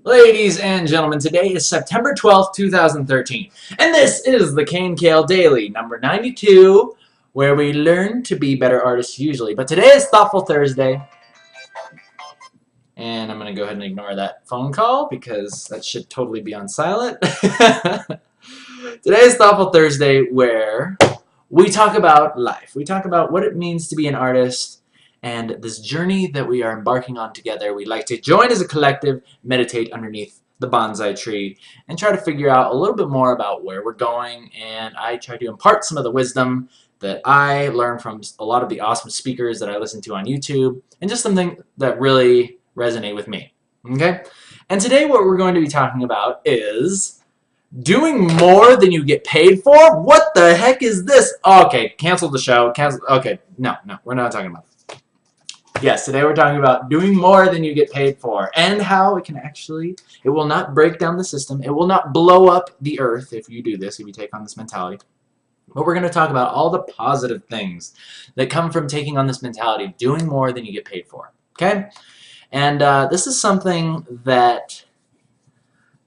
Ladies and gentlemen, today is September 12th, 2013, and this is the KNKL Daily, number 92, where we learn to be better artists usually. But today is Thoughtful Thursday, and I'm going to go ahead and ignore that phone call because that should totally be on silent. Today is Thoughtful Thursday, where we talk about life. We talk about what it means to be an artist and this journey that we are embarking on together. We like to join as a collective, meditate underneath the bonsai tree, and try to figure out a little bit more about where we're going. And I try to impart some of the wisdom that I learned from a lot of the awesome speakers that I listen to on YouTube, and just something that really resonate with me. Okay? And today what we're going to be talking about is doing more than you get paid for? What the heck is this? Okay, cancel the show. Cancel. Okay, no, we're not talking about this. Yes, today we're talking about doing more than you get paid for and how it can actually, it will not break down the system. It will not blow up the earth if you do this, if you take on this mentality. But we're going to talk about all the positive things that come from taking on this mentality, doing more than you get paid for. Okay? And this is something that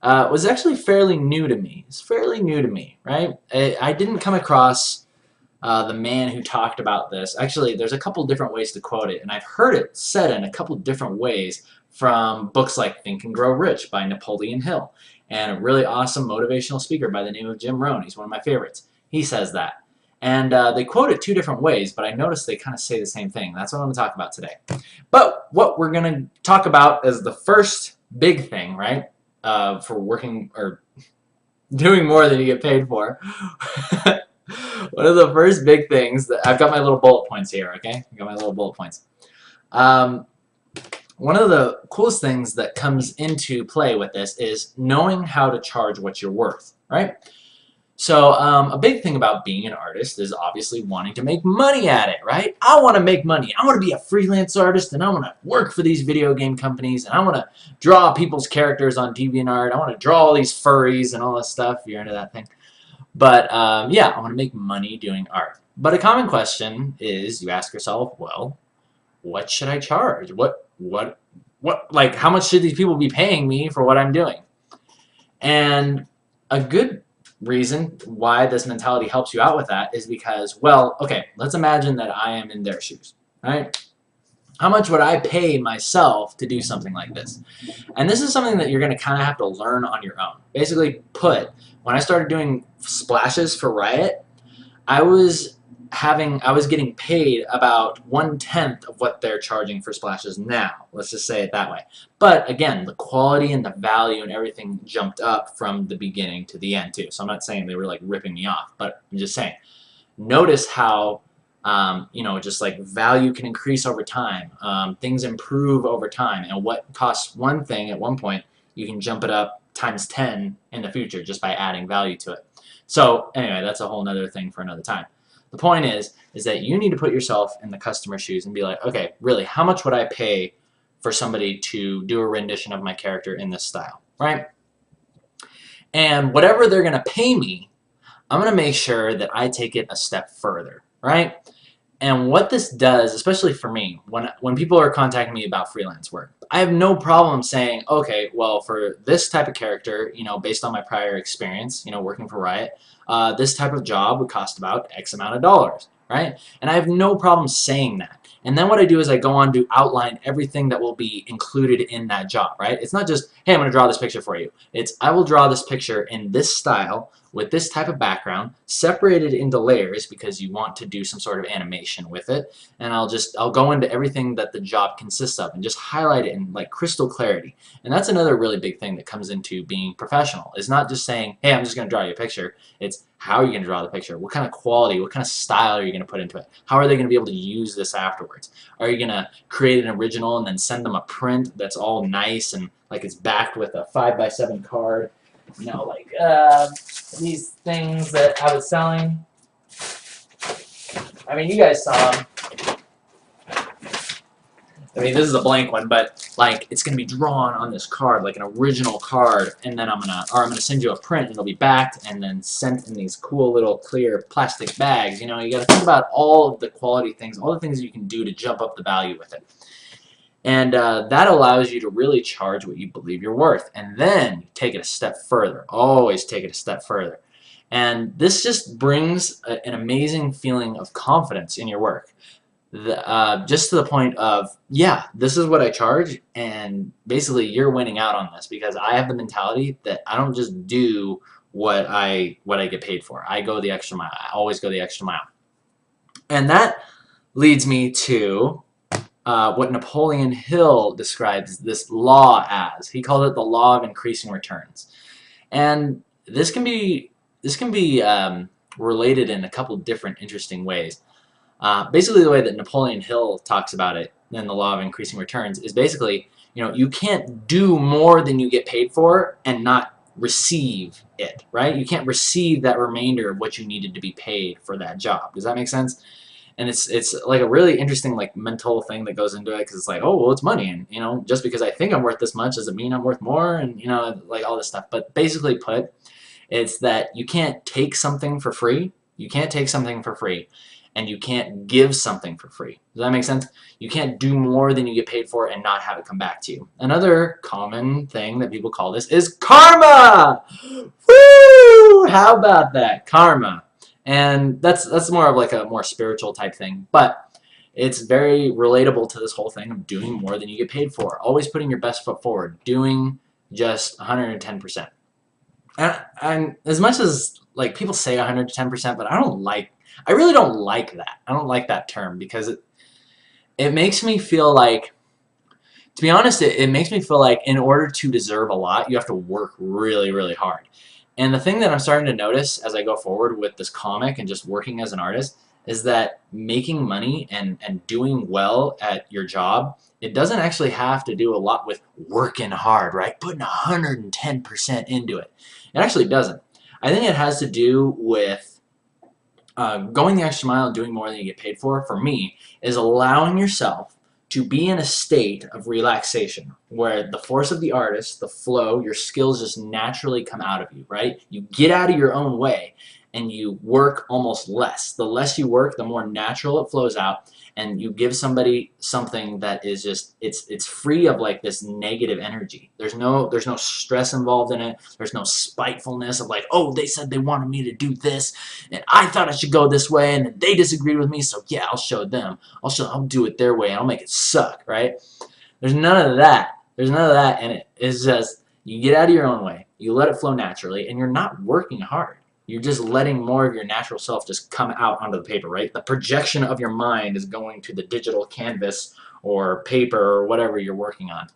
was actually fairly new to me. It's fairly new to me, right? I didn't come across the man who talked about this. Actually, there's a couple different ways to quote it, and I've heard it said in a couple different ways from books like Think and Grow Rich by Napoleon Hill, and a really awesome motivational speaker by the name of Jim Rohn. He's one of my favorites. He says that. And they quote it two different ways, but I noticed they kind of say the same thing. That's what I'm going to talk about today. But what we're going to talk about as the first big thing, right, for working or doing more than you get paid for. One of the first big things that I've got my little bullet points here, okay? I got my little bullet points. One of the coolest things that comes into play with this is knowing how to charge what you're worth, right? So a big thing about being an artist is obviously wanting to make money at it, right? I want to make money. I want to be a freelance artist, and I want to work for these video game companies, and I want to draw people's characters on DeviantArt. I want to draw all these furries and all this stuff. You're into that thing. But yeah, I want to make money doing art. But a common question is, you ask yourself, well, what should I charge? Like, how much should these people be paying me for what I'm doing? And a good reason why this mentality helps you out with that is because, well, okay, let's imagine that I am in their shoes, right? How much would I pay myself to do something like this? And this is something that you're going to kind of have to learn on your own. Basically when I started doing splashes for Riot, I was getting paid about 1/10 of what they're charging for splashes now. Let's just say it that way. But again, the quality and the value and everything jumped up from the beginning to the end too. So I'm not saying they were like ripping me off, but I'm just saying, notice how you know, just like value can increase over time. Things improve over time, and what costs one thing at one point, you can jump it up times 10 in the future just by adding value to it. So anyway, that's a whole nother thing for another time. The point is that you need to put yourself in the customer's shoes and be like, okay, really, how much would I pay for somebody to do a rendition of my character in this style, right? And whatever they're going to pay me, I'm going to make sure that I take it a step further, right? And what this does, especially for me, when people are contacting me about freelance work, I have no problem saying, okay, well, for this type of character, you know, based on my prior experience, you know, working for Riot, this type of job would cost about X amount of dollars, right? And I have no problem saying that. And then what I do is I go on to outline everything that will be included in that job, right? It's not just, hey, I'm going to draw this picture for you. It's, I will draw this picture in this style with this type of background, separated into layers because you want to do some sort of animation with it. And I'll go into everything that the job consists of and just highlight it in like crystal clarity. And that's another really big thing that comes into being professional. It's not just saying, hey, I'm just going to draw you a picture. It's how are you going to draw the picture? What kind of quality, what kind of style are you going to put into it? How are they going to be able to use this afterwards? Are you going to create an original and then send them a print that's all nice and like it's backed with a 5x7 card? You know, like these things that I was selling. I mean, you guys saw them. I mean, this is a blank one, but like it's gonna be drawn on this card, like an original card, and then I'm gonna send you a print, and it'll be backed and then sent in these cool little clear plastic bags. You know, you got to think about all of the quality things, all the things you can do to jump up the value with it. And that allows you to really charge what you believe you're worth. And then take it a step further. Always take it a step further. And this just brings an amazing feeling of confidence in your work. Just to the point of, yeah, this is what I charge, and basically you're winning out on this because I have the mentality that I don't just do what I get paid for. I go the extra mile. I always go the extra mile. And that leads me to what Napoleon Hill describes this law as. He called it the law of increasing returns. And this can be related in a couple different interesting ways. Basically, the way that Napoleon Hill talks about it in the law of increasing returns is basically, you can't do more than you get paid for and not receive it, right? You can't receive that remainder of what you needed to be paid for that job. Does that make sense? And it's like a really interesting like mental thing that goes into it, because it's like, oh, well, it's money, and just because I think I'm worth this much doesn't mean I'm worth more, and like all this stuff. But basically put, it's that you can't take something for free. You can't take something for free, and you can't give something for free. Does that make sense? You can't do more than you get paid for and not have it come back to you. Another common thing that people call this is karma. Woo! How about that? Karma. And that's more of like a more spiritual type thing, but it's very relatable to this whole thing of doing more than you get paid for. Always putting your best foot forward, doing just 110%. And as much as like people say 110%, but I really don't like that. I don't like that term because it makes me feel like, to be honest, it makes me feel like in order to deserve a lot, you have to work really, really hard. And the thing that I'm starting to notice as I go forward with this comic and just working as an artist is that making money and doing well at your job, it doesn't actually have to do a lot with working hard, right? Putting 110% into it. It actually doesn't. I think it has to do with going the extra mile and doing more than you get paid for me, is allowing yourself to be in a state of relaxation where the force of the artist, the flow, your skills just naturally come out of you, right? You get out of your own way and you work almost less. The less you work, the more natural it flows out, and you give somebody something that is just, it's free of like this negative energy. There's no stress involved in it. There's no spitefulness of like, oh, they said they wanted me to do this and I thought I should go this way and then they disagreed with me, so yeah, I'll show them. I'll do it their way and I'll make it suck, right? There's none of that. There's none of that in it. It's just you get out of your own way. You let it flow naturally and you're not working hard. You're just letting more of your natural self just come out onto the paper, right? The projection of your mind is going to the digital canvas or paper or whatever you're working on.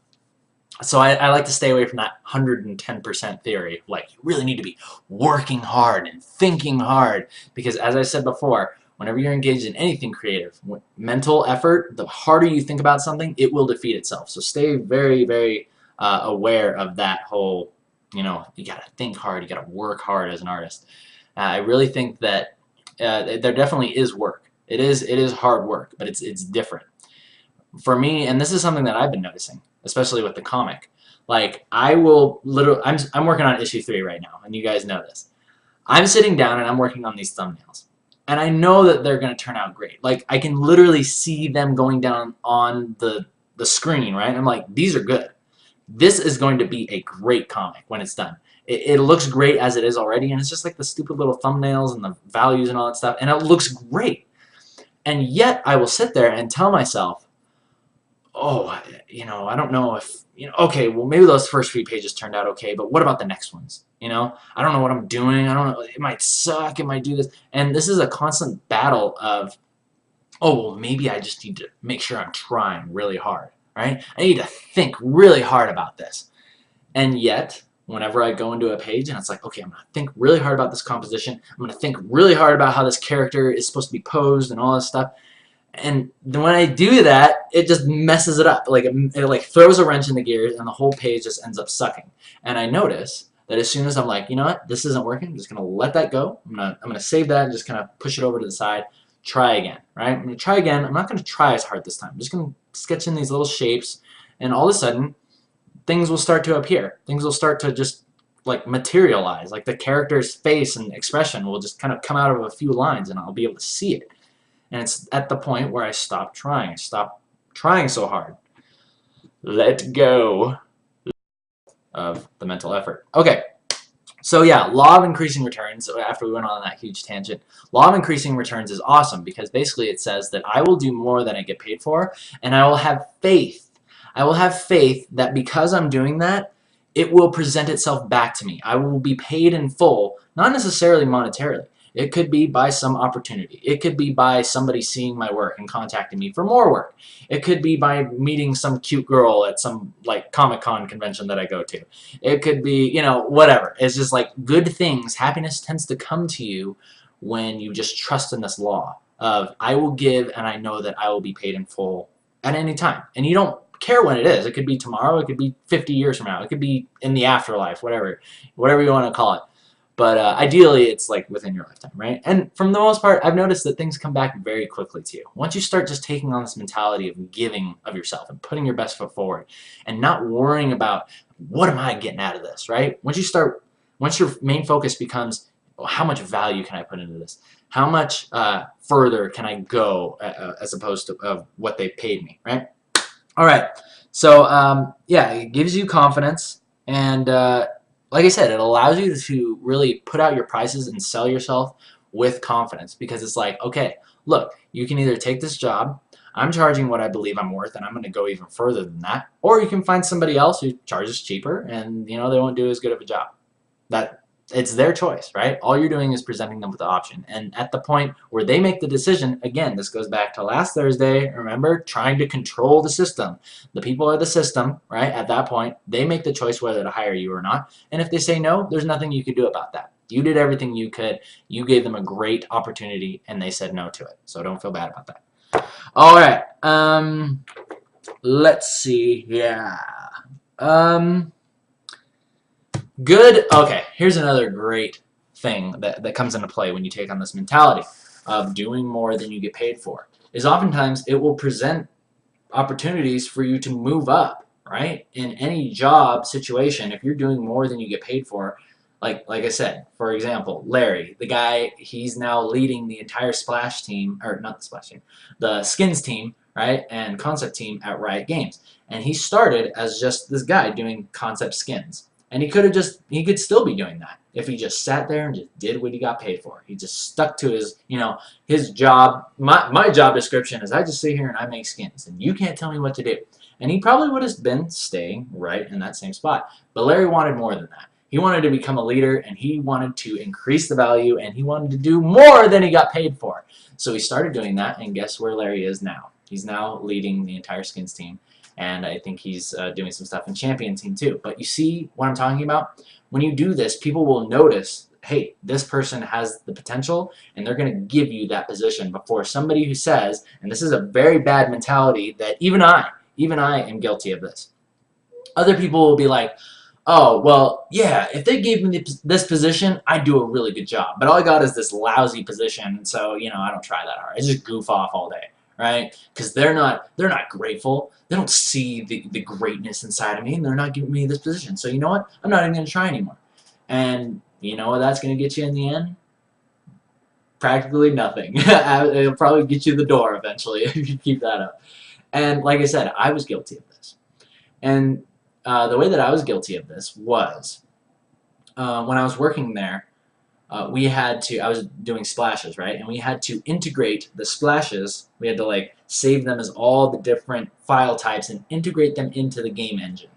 So I like to stay away from that 110% theory. Like, you really need to be working hard and thinking hard, because as I said before, whenever you're engaged in anything creative, mental effort, the harder you think about something, it will defeat itself. So stay very, very aware of that whole, you gotta think hard, you gotta work hard as an artist. I really think that there definitely is work. It is hard work, but it's different. For me, and this is something that I've been noticing, especially with the comic, like I will literally, I'm working on issue 3 right now, and you guys know this. I'm sitting down and I'm working on these thumbnails, and I know that they're going to turn out great. Like, I can literally see them going down on the screen, right? I'm like, these are good. This is going to be a great comic when it's done. It looks great as it is already, and it's just like the stupid little thumbnails and the values and all that stuff, and it looks great. And yet I will sit there and tell myself, oh, I don't know if, okay, well, maybe those first few pages turned out okay, but what about the next ones? I don't know what I'm doing. I don't know. It might suck. It might do this. And this is a constant battle of, oh, well, maybe I just need to make sure I'm trying really hard, right? I need to think really hard about this. And yet, whenever I go into a page and it's like, okay, I'm going to think really hard about this composition. I'm going to think really hard about how this character is supposed to be posed and all this stuff. And then when I do that, it just messes it up. Like it like throws a wrench in the gears, and the whole page just ends up sucking. And I notice that as soon as I'm like, you know what, this isn't working, I'm just gonna let that go. I'm gonna save that and just kind of push it over to the side. Try again, right? I'm gonna try again. I'm not gonna try as hard this time. I'm just gonna sketch in these little shapes, and all of a sudden, things will start to appear. Things will start to just like materialize. Like the character's face and expression will just kind of come out of a few lines, and I'll be able to see it. And it's at the point where I stop trying. I stop trying so hard. let go of the mental effort. Okay. So yeah, law of increasing returns, after we went on that huge tangent, law of increasing returns is awesome because basically it says that I will do more than I get paid for, and I will have faith. I will have faith that because I'm doing that, it will present itself back to me. I will be paid in full, not necessarily monetarily. It could be by some opportunity. It could be by somebody seeing my work and contacting me for more work. It could be by meeting some cute girl at some like Comic-Con convention that I go to. It could be, you know, whatever. It's just like good things. Happiness tends to come to you when you just trust in this law of I will give and I know that I will be paid in full at any time. And you don't care when it is. It could be tomorrow. It could be 50 years from now. It could be in the afterlife, whatever you want to call it. But ideally, it's like within your lifetime, right? And from the most part, I've noticed that things come back very quickly to you. Once you start just taking on this mentality of giving of yourself and putting your best foot forward and not worrying about what am I getting out of this, right? Once your main focus becomes, well, how much value can I put into this? How much further can I go as opposed to what they paid me, right? All right. So yeah, it gives you confidence and like I said, it allows you to really put out your prices and sell yourself with confidence because it's like, okay, look, you can either take this job, I'm charging what I believe I'm worth, and I'm going to go even further than that, or you can find somebody else who charges cheaper, and you know they won't do as good of a job. It's their choice, right? All you're doing is presenting them with the option, and at the point where they make the decision, again, this goes back to last Thursday. Remember, trying to control the system. The people are the system, right? At that point, they make the choice whether to hire you or not, and if they say no, there's nothing you can do about that. You did everything you could. You gave them a great opportunity, and they said no to it. So don't feel bad about that. All right. Let's see. Yeah. Good. Okay. Here's another great thing that comes into play when you take on this mentality of doing more than you get paid for. Is oftentimes it will present opportunities for you to move up, right? In any job situation, if you're doing more than you get paid for, like I said, for example, Larry, the guy, he's now leading the entire Splash team, or not the Splash team, the Skins team, right, and concept team at Riot Games. And he started as just this guy doing concept skins. And he could still be doing that if he just sat there and just did what he got paid for. He just stuck to his job. My job description is I just sit here and I make skins, and you can't tell me what to do. And he probably would have been staying right in that same spot. But Larry wanted more than that. He wanted to become a leader, and he wanted to increase the value, and he wanted to do more than he got paid for. So he started doing that, and guess where Larry is now? He's now leading the entire skins team. And I think he's doing some stuff in Champion Team too. But you see what I'm talking about? When you do this, people will notice, hey, this person has the potential, and they're going to give you that position before somebody who says, and this is a very bad mentality that even I am guilty of this. Other people will be like, oh, well, yeah, if they gave me this position, I'd do a really good job. But all I got is this lousy position, and so, I don't try that hard. I just goof off all day. Right? Because they're not grateful. They don't see the greatness inside of me, and they're not giving me this position. So you know what? I'm not even going to try anymore. And you know what that's going to get you in the end? Practically nothing. It'll probably get you the door eventually if you keep that up. And like I said, I was guilty of this. And the way that I was guilty of this was when I was working there, I was doing splashes, right? And we had to integrate the splashes. We had to save them as all the different file types and integrate them into the game engine.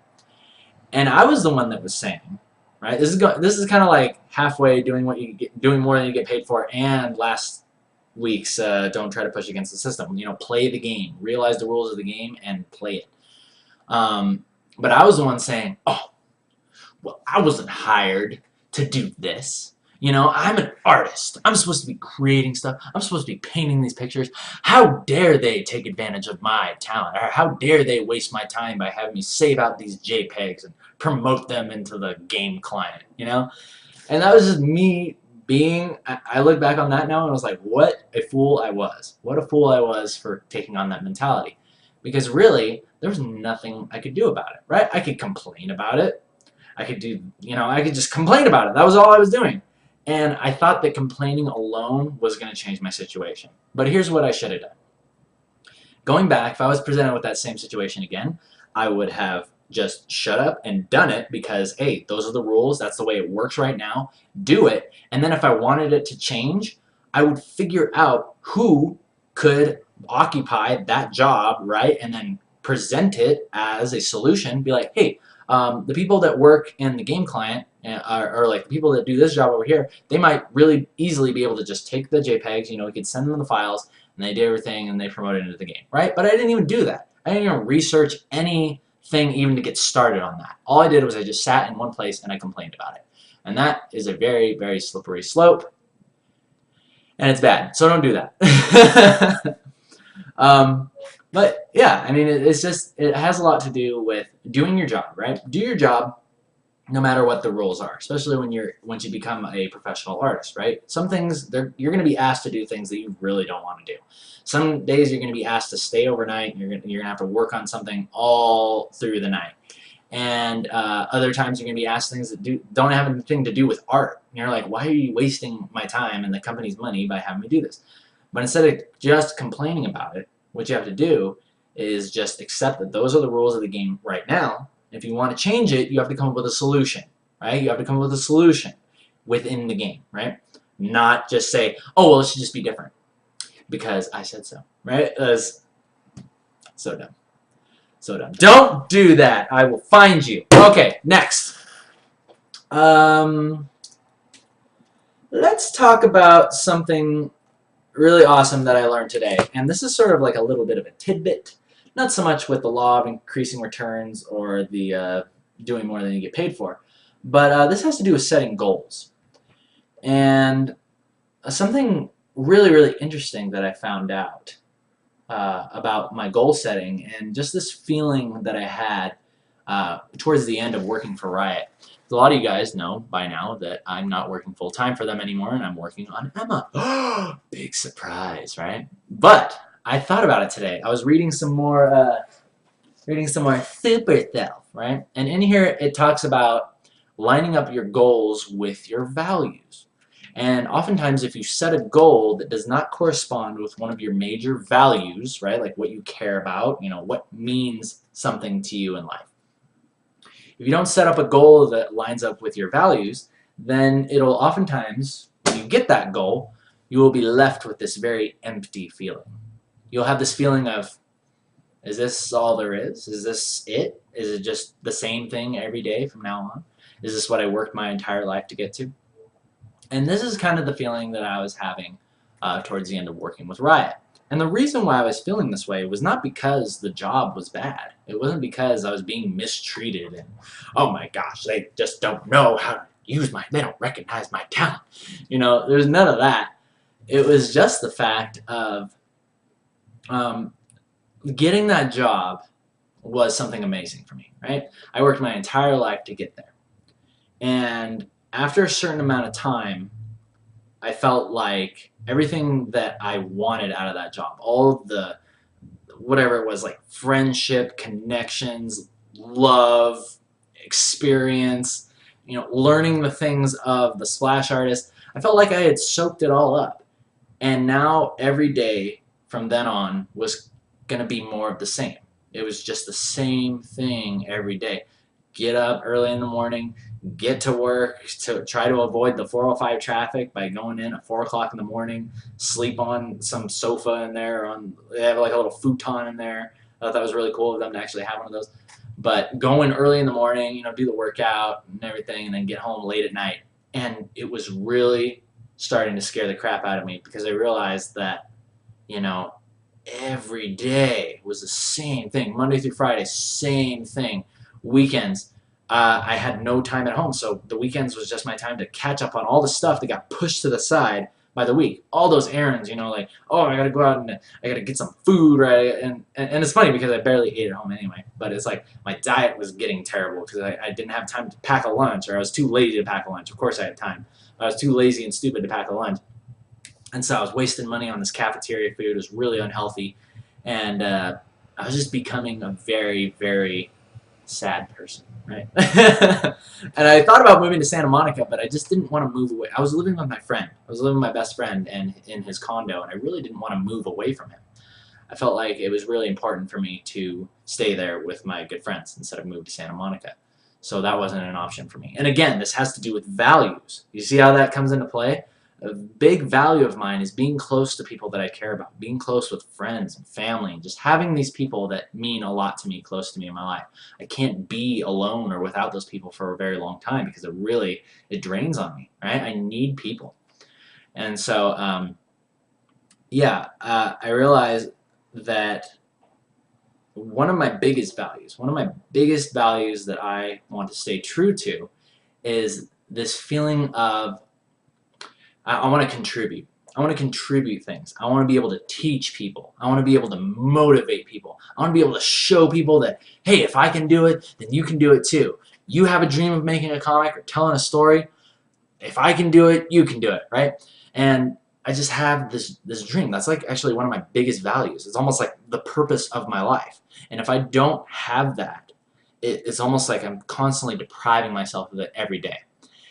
And I was the one that was saying, right? This is kind of like halfway doing more than you get paid for, and last week's don't try to push against the system. Play the game, realize the rules of the game, and play it. But I was the one saying, oh, well, I wasn't hired to do this. I'm an artist. I'm supposed to be creating stuff. I'm supposed to be painting these pictures. How dare they take advantage of my talent? Or how dare they waste my time by having me save out these JPEGs and promote them into the game client, And that was just me I look back on that now and I was like, what a fool I was. What a fool I was for taking on that mentality. Because really, there was nothing I could do about it, right? I could complain about it. I could just complain about it. That was all I was doing. And I thought that complaining alone was going to change my situation. But here's what I should have done. Going back, if I was presented with that same situation again, I would have just shut up and done it because, hey, those are the rules. That's the way it works right now. Do it. And then if I wanted it to change, I would figure out who could occupy that job, right? And then present it as a solution. Be like, hey, the people that work in the game client, or like the people that do this job over here, they might really easily be able to just take the JPEGs, we could send them the files, and they did everything, and they promoted it into the game, right? But I didn't even do that. I didn't even research anything even to get started on that. All I did was I just sat in one place and I complained about it. And that is a very, very slippery slope, and it's bad, so don't do that. But yeah, I mean, it has a lot to do with doing your job, right? Do your job no matter what the rules are, especially once you become a professional artist, right? Some things, you're going to be asked to do things that you really don't want to do. Some days you're going to be asked to stay overnight, and you're going to have to work on something all through the night. And other times you're going to be asked things that don't have anything to do with art. And you're like, why are you wasting my time and the company's money by having me do this? But instead of just complaining about it, what you have to do is just accept that those are the rules of the game right now. If you want to change it, you have to come up with a solution, right? You have to come up with a solution within the game, right? Not just say, oh, well, it should just be different because I said so, right? That's so dumb. So dumb. Don't do that. I will find you. Okay, next. Let's talk about something really awesome that I learned today. And this is sort of like a little bit of a tidbit. Not so much with the law of increasing returns or the doing more than you get paid for. But this has to do with setting goals. And something really, really interesting that I found out about my goal setting and just this feeling that I had towards the end of working for Riot. A lot of you guys know by now that I'm not working full-time for them anymore, and I'm working on Emma. Big surprise, right? But I thought about it today. I was reading some more Super Self, right? And in here it talks about lining up your goals with your values. And oftentimes if you set a goal that does not correspond with one of your major values, right, like what you care about, what means something to you in life. If you don't set up a goal that lines up with your values, then it'll oftentimes, when you get that goal, you will be left with this very empty feeling. You'll have this feeling of, is this all there is? Is this it? Is it just the same thing every day from now on? Is this what I worked my entire life to get to? And this is kind of the feeling that I was having towards the end of working with Riot. And the reason why I was feeling this way was not because the job was bad. It wasn't because I was being mistreated and, oh my gosh, they just don't know how to use they don't recognize my talent. There's none of that. It was just the fact of getting that job was something amazing for me, right? I worked my entire life to get there. And after a certain amount of time, I felt like everything that I wanted out of that job, all the, whatever it was, like friendship, connections, love, experience, learning the things of the splash artist, I felt like I had soaked it all up. And now every day from then on was going to be more of the same. It was just the same thing every day. Get up early in the morning, get to work, to try to avoid the 405 traffic by going in at 4 o'clock in the morning, sleep on some sofa in there, they have like a little futon in there. I thought that was really cool of them to actually have one of those. But go in early in the morning, do the workout and everything, and then get home late at night. And it was really starting to scare the crap out of me because I realized that, every day was the same thing. Monday through Friday, same thing. Weekends, I had no time at home, so the weekends was just my time to catch up on all the stuff that got pushed to the side by the week. All those errands, like, oh, I gotta go out and I gotta get some food, right? And it's funny because I barely ate at home anyway, but it's like my diet was getting terrible because I didn't have time to pack a lunch, or I was too lazy to pack a lunch. Of course I had time. I was too lazy and stupid to pack a lunch. And so I was wasting money on this cafeteria food. It was really unhealthy. And I was just becoming a very, very sad person, right? And I thought about moving to Santa Monica, but I just didn't want to move away. I was living with my friend. I was living with my best friend and in his condo, and I really didn't want to move away from him. I felt like it was really important for me to stay there with my good friends instead of move to Santa Monica. So that wasn't an option for me. And again, this has to do with values. You see how that comes into play? A big value of mine is being close to people that I care about, being close with friends and family, and just having these people that mean a lot to me, close to me in my life. I can't be alone or without those people for a very long time because it drains on me, right? I need people. And so, yeah, I realized that one of my biggest values that I want to stay true to is this feeling of I want to contribute. I want to contribute things. I want to be able to teach people. I want to be able to motivate people. I want to be able to show people that, hey, if I can do it, then you can do it too. You have a dream of making a comic or telling a story. If I can do it, you can do it, right? And I just have this dream. That's like actually one of my biggest values. It's almost like the purpose of my life. And if I don't have that, it's almost like I'm constantly depriving myself of it every day.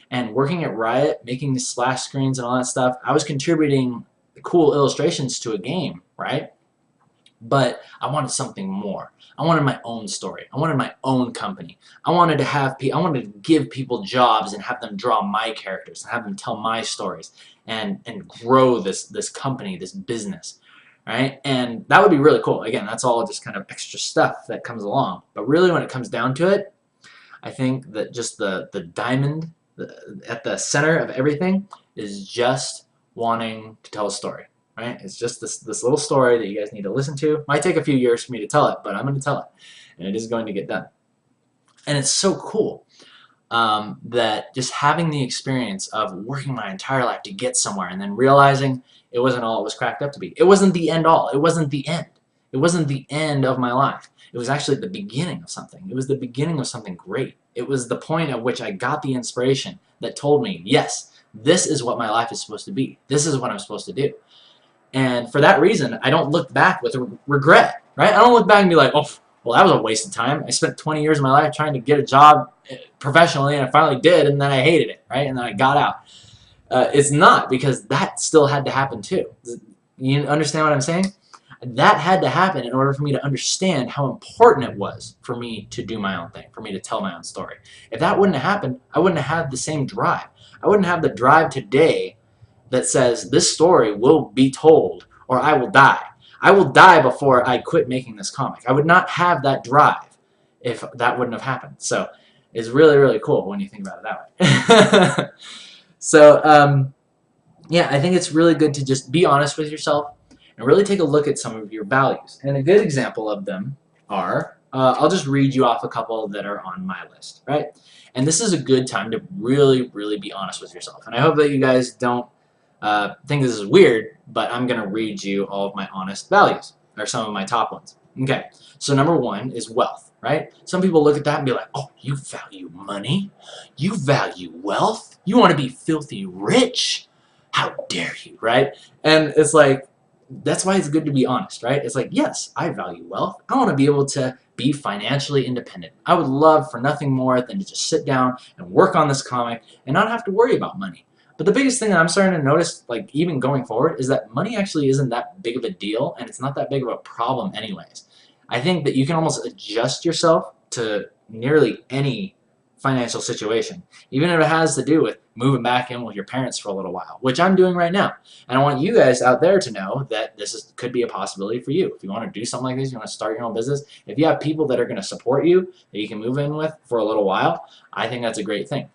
And working at Riot, making the splash screens and all that stuff, I was contributing cool illustrations to a game, right? But I wanted something more. I wanted my own story. I wanted my own company. I wanted to give people jobs and have them draw my characters and have them tell my stories and grow this company, this business, right? And that would be really cool. Again, that's all just kind of extra stuff that comes along. But really, when it comes down to it, I think that just the diamond at the center of everything is just wanting to tell a story. Right? It's just this little story that you guys need to listen to. Might take a few years for me to tell it, but I'm going to tell it, and it is going to get done. And it's so cool that just having the experience of working my entire life to get somewhere and then realizing it wasn't all it was cracked up to be. It wasn't the end all. It wasn't the end. It wasn't the end of my life. It was actually the beginning of something. It was the beginning of something great. It was the point at which I got the inspiration that told me, yes, this is what my life is supposed to be. This is what I'm supposed to do. And for that reason, I don't look back with regret, right? I don't look back and be like, oh, well, that was a waste of time. I spent 20 years of my life trying to get a job professionally, and I finally did, and then I hated it, right? And then I got out. It's not, because that still had to happen too. You understand what I'm saying? That had to happen in order for me to understand how important it was for me to do my own thing, for me to tell my own story. If that wouldn't have happened, I wouldn't have had the same drive. I wouldn't have the drive today that says this story will be told or I will die. I will die before I quit making this comic. I would not have that drive if that wouldn't have happened. So it's really, really cool when you think about it that way. So yeah, I think it's really good to just be honest with yourself and really take a look at some of your values. And a good example of them are, I'll just read you off a couple that are on my list, right? And this is a good time to really, really be honest with yourself. And I hope that you guys don't think this is weird, but I'm going to read you all of my honest values, or some of my top ones. Okay, so number one is wealth, right? Some people look at that and be like, oh, you value money? You value wealth? You want to be filthy rich? How dare you, right? And it's like, that's why it's good to be honest, right? It's like, yes, I value wealth. I want to be able to be financially independent. I would love for nothing more than to just sit down and work on this comic and not have to worry about money. But the biggest thing that I'm starting to notice, like even going forward, is that money actually isn't that big of a deal, and it's not that big of a problem anyways. I think that you can almost adjust yourself to nearly any financial situation, even if it has to do with moving back in with your parents for a little while, which I'm doing right now. And I want you guys out there to know that this could be a possibility for you. If you want to do something like this, you want to start your own business, if you have people that are going to support you, that you can move in with for a little while, I think that's a great thing.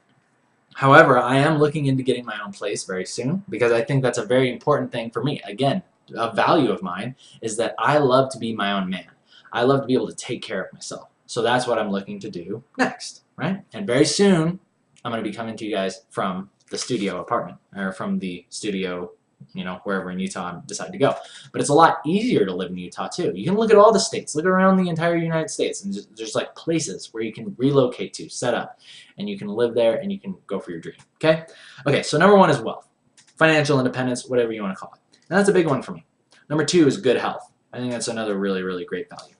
However, I am looking into getting my own place very soon because I think that's a very important thing for me. Again, a value of mine is that I love to be my own man. I love to be able to take care of myself. So that's what I'm looking to do next, right? And very soon, I'm going to be coming to you guys from the studio apartment, or from the studio, you know, wherever in Utah I decide to go. But it's a lot easier to live in Utah too. You can look at all the states, look around the entire United States, and there's like places where you can relocate to, set up, and you can live there and you can go for your dream. Okay? Okay, so number one is wealth. Financial independence, whatever you want to call it. And that's a big one for me. Number two is good health. I think that's another really, really great value.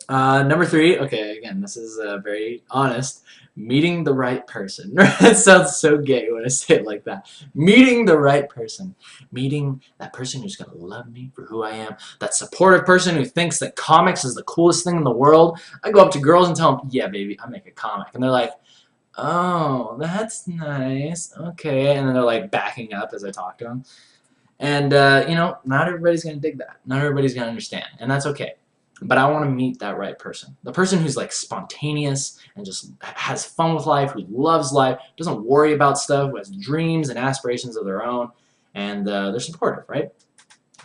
Number 3, okay, again, this is very honest. Meeting the right person. It sounds so gay when I say it like that. Meeting the right person. Meeting that person who's going to love me for who I am. That supportive person who thinks that comics is the coolest thing in the world. I go up to girls and tell them, yeah, baby, I make a comic. And they're like, oh, that's nice. Okay. And then they're like backing up as I talk to them. And, you know, not everybody's going to dig that. Not everybody's going to understand. And that's okay. But I want to meet that right person. The person who's like spontaneous and just has fun with life, who loves life, doesn't worry about stuff, who has dreams and aspirations of their own, and they're supportive, right?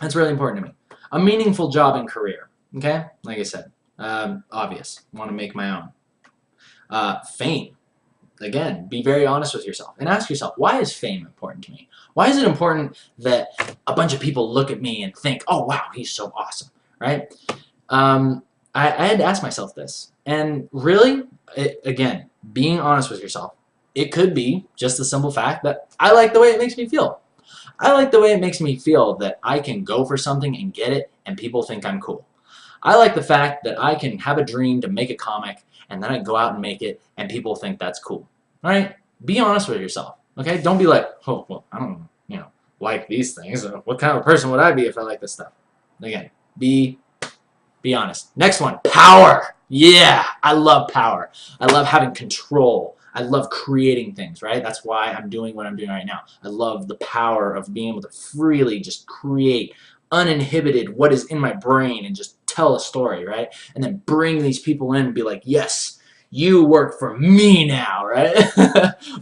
That's really important to me. A meaningful job and career, okay? Like I said, obvious. Want to make my own. Fame. Again, be very honest with yourself and ask yourself, why is fame important to me? Why is it important that a bunch of people look at me and think, oh, wow, he's so awesome, right? I had to ask myself this. And really, again, being honest with yourself, it could be just the simple fact that I like the way it makes me feel. I like the way it makes me feel that I can go for something and get it and people think I'm cool. I like the fact that I can have a dream to make a comic and then I go out and make it and people think that's cool. All right? Be honest with yourself. Okay? Don't be like, oh, well, I don't, like these things. What kind of person would I be if I like this stuff? Again, be honest. Next one, power. Yeah, I love power. I love having control. I love creating things, right? That's why I'm doing what I'm doing right now. I love the power of being able to freely just create, uninhibited, what is in my brain and just tell a story, right? And then bring these people in and be like, yes, you work for me now, right?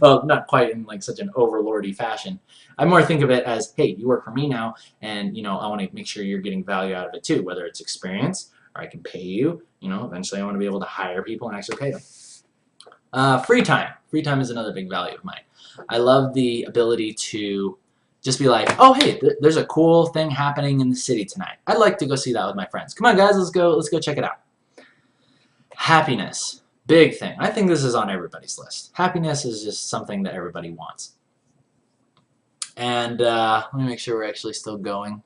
Well, not quite in like such an overlordy fashion. I more think of it as, hey, you work for me now, and I want to make sure you're getting value out of it too, whether it's experience or I can pay you. Eventually I want to be able to hire people and actually pay them. Free time. Free time is another big value of mine. I love the ability to just be like, oh, hey, there's a cool thing happening in the city tonight. I'd like to go see that with my friends. Come on, guys, let's go check it out. Happiness. Big thing. I think this is on everybody's list. Happiness is just something that everybody wants. And let me make sure we're actually still going.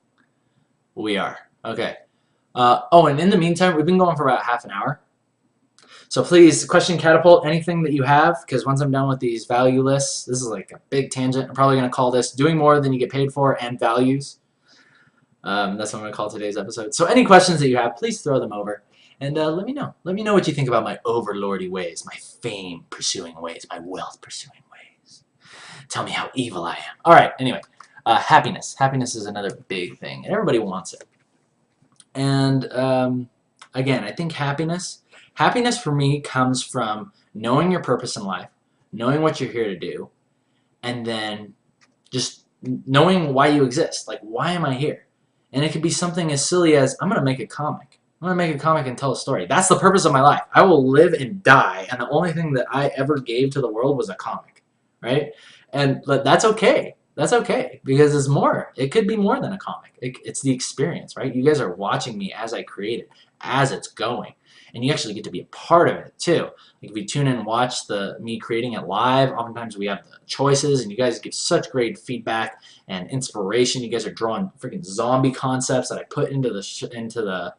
We are. Okay. Oh, and in the meantime, we've been going for about half an hour. So please, question catapult anything that you have, because once I'm done with these value lists, this is like a big tangent. I'm probably going to call this doing more than you get paid for and values. That's what I'm going to call today's episode. So any questions that you have, please throw them over. And let me know. Let me know what you think about my overlordy ways, my fame-pursuing ways, my wealth-pursuing ways. Tell me how evil I am. All right, anyway. Happiness. Happiness is another big thing, and everybody wants it. And again, I think happiness for me comes from knowing your purpose in life, knowing what you're here to do, and then just knowing why you exist. Like, why am I here? And it could be something as silly as, I'm going to make a comic. I'm going to make a comic and tell a story. That's the purpose of my life. I will live and die, and the only thing that I ever gave to the world was a comic, right? And that's okay. That's okay, because it's more. It could be more than a comic. It's the experience, right? You guys are watching me as I create it, as it's going. And you actually get to be a part of it, too. Like, if you tune in and watch me creating it live, oftentimes we have the choices, and you guys give such great feedback and inspiration. You guys are drawing freaking zombie concepts that I put into the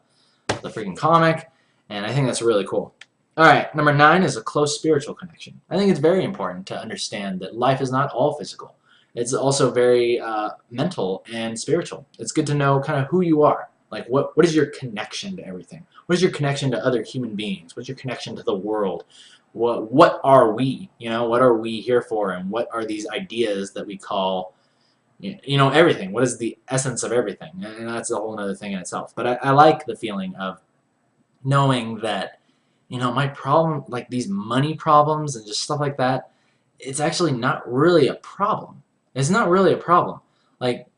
freaking comic, and I think that's really cool. All right, number 9 is a close spiritual connection. I think it's very important to understand that life is not all physical. It's also very mental and spiritual. It's good to know kind of who you are. Like, what is your connection to everything? What is your connection to other human beings? What's your connection to the world? What are we? What are we here for? And what are these ideas that we call, everything? What is the essence of everything? And that's a whole other thing in itself. But I like the feeling of knowing that, my problem, like these money problems and just stuff like that, it's actually not really a problem. It's not really a problem. Like,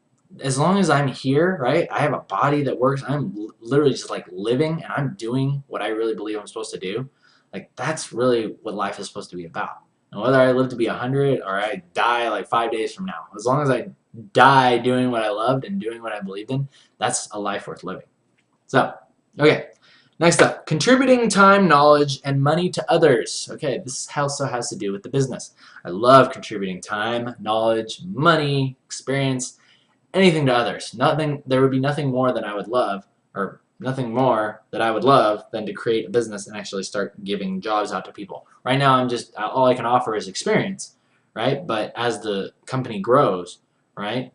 as long as I'm here, right, I have a body that works, I'm literally just like living and I'm doing what I really believe I'm supposed to do, like, that's really what life is supposed to be about. And whether I live to be 100 or I die like 5 days from now, as long as I die doing what I loved and doing what I believed in, that's a life worth living. So, okay. Next up, contributing time, knowledge, and money to others. Okay, this also has to do with the business. I love contributing time, knowledge, money, experience, anything to others. There would be nothing more that I would love, or nothing more that I would love than to create a business and actually start giving jobs out to people. Right now, all I can offer is experience, right? But as the company grows, right,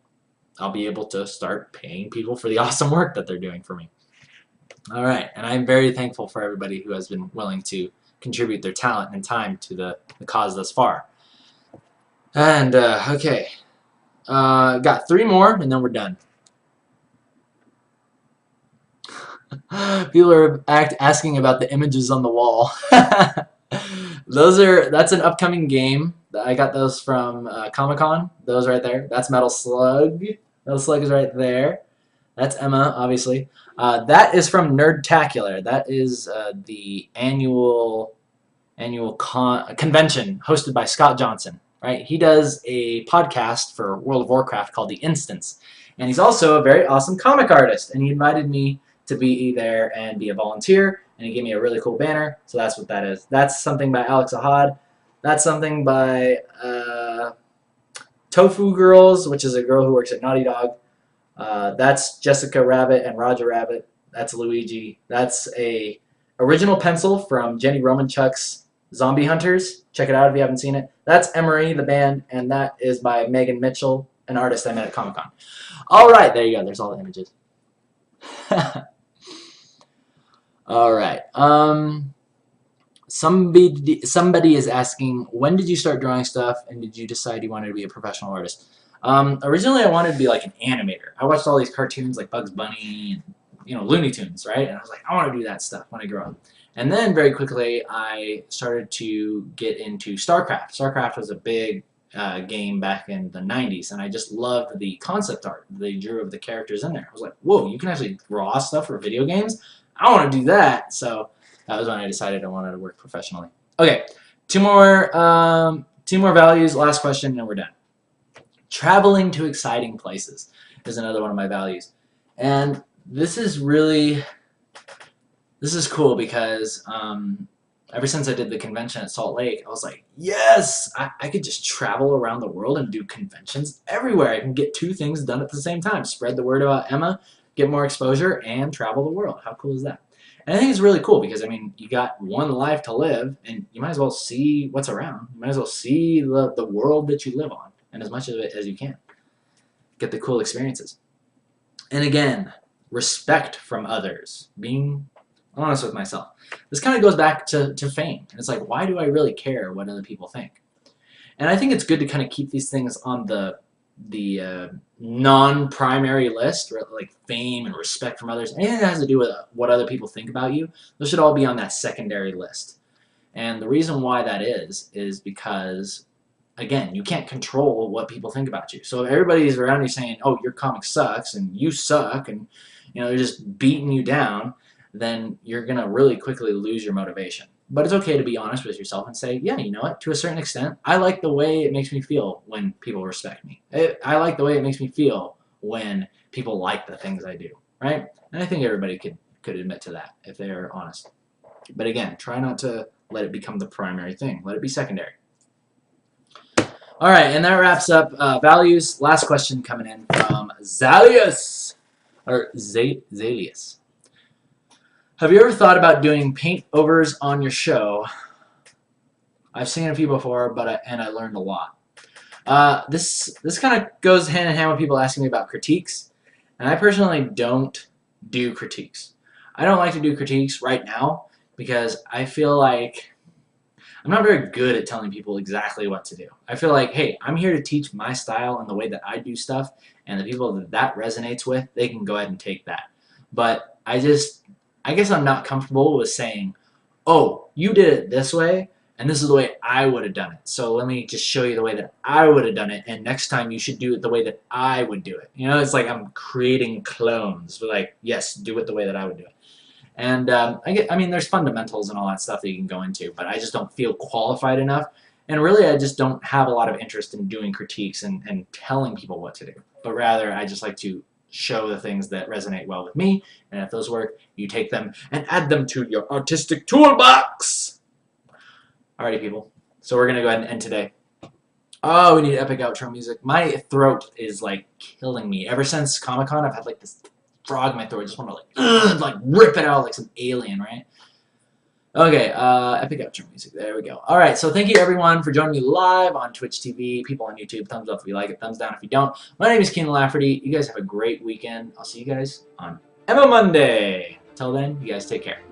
I'll be able to start paying people for the awesome work that they're doing for me. All right, and I'm very thankful for everybody who has been willing to contribute their talent and time to the cause thus far. And, okay, got 3 more, and then we're done. People are asking about the images on the wall. That's an upcoming game. I got those from Comic-Con. Those right there. That's Metal Slug. Metal Slug is right there. That's Emma, obviously. That is from Nerdtacular. That is the annual convention hosted by Scott Johnson. Right? He does a podcast for World of Warcraft called The Instance, and he's also a very awesome comic artist. And he invited me to be there and be a volunteer, and he gave me a really cool banner. So that's what that is. That's something by Alex Ahad. That's something by Tofu Girls, which is a girl who works at Naughty Dog. That's Jessica Rabbit and Roger Rabbit. That's Luigi. That's a original pencil from Jenny Romanchuk's Zombie Hunters. Check it out if you haven't seen it. That's Emery, the band, and that is by Megan Mitchell, an artist I met at Comic-Con. All right, there you go. There's all the images. All right. Somebody is asking, when did you start drawing stuff, and did you decide you wanted to be a professional artist? Originally, I wanted to be like an animator. I watched all these cartoons like Bugs Bunny and Looney Tunes, right? And I was like, I want to do that stuff when I grow up. And then very quickly, I started to get into StarCraft. StarCraft was a big game back in the 90s, and I just loved the concept art they drew of the characters in there. I was like, whoa, you can actually draw stuff for video games? I want to do that. So that was when I decided I wanted to work professionally. Okay, two more values, last question, and we're done. Traveling to exciting places is another one of my values. And this is cool because ever since I did the convention at Salt Lake, I was like, yes, I could just travel around the world and do conventions everywhere. I can get 2 things done at the same time. Spread the word about Emma, get more exposure, and travel the world. How cool is that? And I think it's really cool because, I mean, you got one life to live, and you might as well see what's around. You might as well see the world that you live on, and as much of it as you can. Get the cool experiences. And again, respect from others. Being honest with myself. This kind of goes back to fame. And it's like, why do I really care what other people think? And I think it's good to kind of keep these things on the non-primary list, like fame and respect from others. Anything that has to do with what other people think about you, those should all be on that secondary list. And the reason why that is because, again, you can't control what people think about you. So if everybody's around you saying, oh, your comic sucks and you suck and they're just beating you down, then you're going to really quickly lose your motivation. But it's okay to be honest with yourself and say, yeah, you know what, to a certain extent, I like the way it makes me feel when people respect me. I like the way it makes me feel when people like the things I do, right? And I think everybody could admit to that if they're honest. But again, try not to let it become the primary thing. Let it be secondary. All right, and that wraps up values. Last question coming in from Zalius. Have you ever thought about doing paint overs on your show? I've seen a few before, and I learned a lot. This kind of goes hand in hand with people asking me about critiques, and I personally don't do critiques. I don't like to do critiques right now because I feel like I'm not very good at telling people exactly what to do. I feel like, hey, I'm here to teach my style and the way that I do stuff, and the people that resonates with, they can go ahead and take that. But I guess I'm not comfortable with saying, oh, you did it this way, and this is the way I would have done it. So let me just show you the way that I would have done it, and next time you should do it the way that I would do it. It's like I'm creating clones. But like, yes, do it the way that I would do it. And I mean, there's fundamentals and all that stuff that you can go into, but I just don't feel qualified enough. And really, I just don't have a lot of interest in doing critiques and telling people what to do. But rather, I just like to show the things that resonate well with me, and if those work, you take them and add them to your artistic toolbox. Alrighty, people. So we're going to go ahead and end today. Oh, we need epic outro music. My throat is like killing me. Ever since Comic-Con, I've had like this frog in my throat. I just want to like rip it out like some alien, right? Okay, epic outro music. There we go. All right, so thank you everyone for joining me live on Twitch TV. People on YouTube, thumbs up if you like it, thumbs down if you don't. My name is Kienan Lafferty. You guys have a great weekend. I'll see you guys on Emma Monday. Till then, you guys take care.